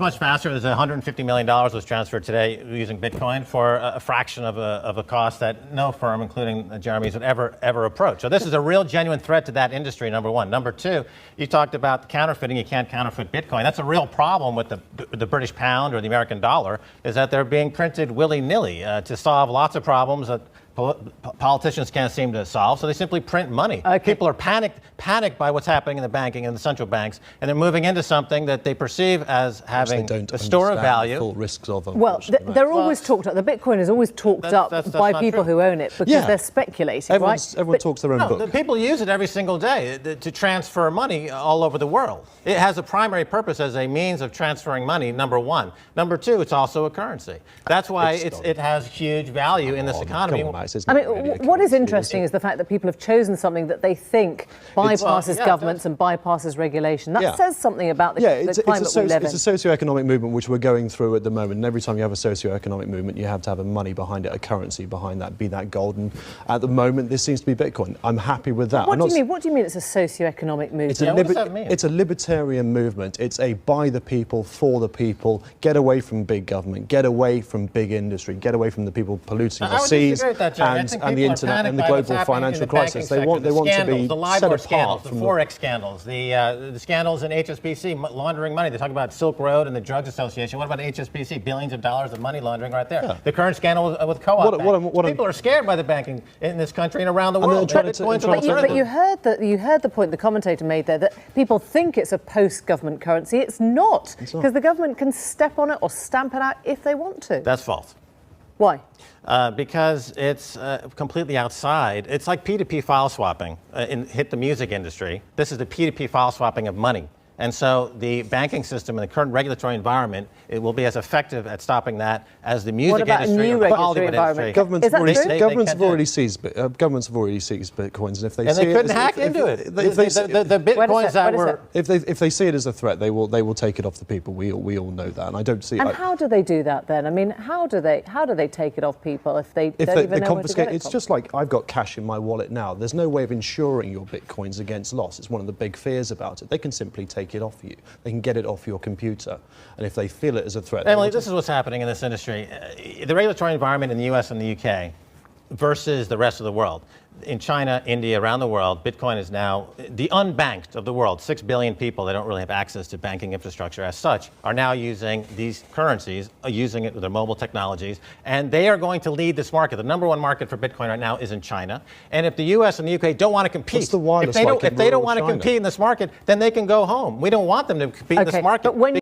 Much faster. There's $150 million was transferred today using Bitcoin for a fraction of a cost that no firm, including Jeremy's, would ever approach. So this is a real genuine threat to that industry, number one. Number two, you talked about counterfeiting. You can't counterfeit Bitcoin. That's a real problem with the British pound or the American dollar, is that they're being printed willy-nilly to solve lots of problems that politicians can't seem to solve, so they simply print money. Okay. People are panicked by what's happening in the banking and the central banks, and they're moving into something that they perceive as having a store of value. Full risks of them. Well, they're always talked up. The Bitcoin is always talked up by people who own it because they're speculating, right? Everyone talks their own book. The people use it every single day to transfer money all over the world. It has a primary purpose as a means of transferring money, number one. Number two, it's also a currency. That's why it has huge value in this economy. I mean, what is interesting is the fact that people have chosen something that they think bypasses governments and bypasses regulation. That says something about the climate we live in. It's a socio-economic movement which we're going through at the moment. And every time you have a socio-economic movement, you have to have a money behind it, a currency behind that, be that gold. And at the moment, this seems to be Bitcoin. I'm happy with that. What do you mean? What do you mean it's a socio-economic movement? What does that mean? It's a libertarian movement. It's a by the people, for the people. Get away from big government. Get away from big industry. Get away from the people polluting the seas and the internet and the global financial crisis. They want to be set apart from the Forex scandals, the scandals in HSBC laundering money. They talk about Silk Road and the Drugs Association. What about HSBC? Billions of dollars of money laundering right there. The current scandal with Co-op banks. People are scared by the banking in this country and around the world. But you heard the point the commentator made there, that people think it's a post-government currency. It's not, because the government can step on it or stamp it out if they want to. That's false. Why? Because it's completely outside. It's like P2P file swapping hit the music industry. This is the P2P file swapping of money. And so the banking system and the current regulatory environment, it will be as effective at stopping that as the music industry or the Hollywood industry. Governments have already seized bitcoins, and if they see couldn't hack into it. The bitcoins that were, if they see it as a threat, they will take it off the people. We all know that, and I don't see. And how do they do that then? I mean, how do they take it off people if they don't even know where to get it? It's just like I've got cash in my wallet now. There's no way of insuring your bitcoins against loss. It's one of the big fears about it. They can simply take it off you. They can get it off your computer, and if they feel it as a threat. Emily, this is what's happening in this industry. The regulatory environment in the U.S. and the U.K. versus the rest of the world. In China, India, around the world, Bitcoin is now the unbanked of the world. 6 billion people that don't really have access to banking infrastructure as such are now using these currencies, using it with their mobile technologies, and they are going to lead this market. The number one market for Bitcoin right now is in China. And if the U.S. and the U.K. don't want to compete, if they don't want to compete in this market, then they can go home. We don't want them to compete in this market.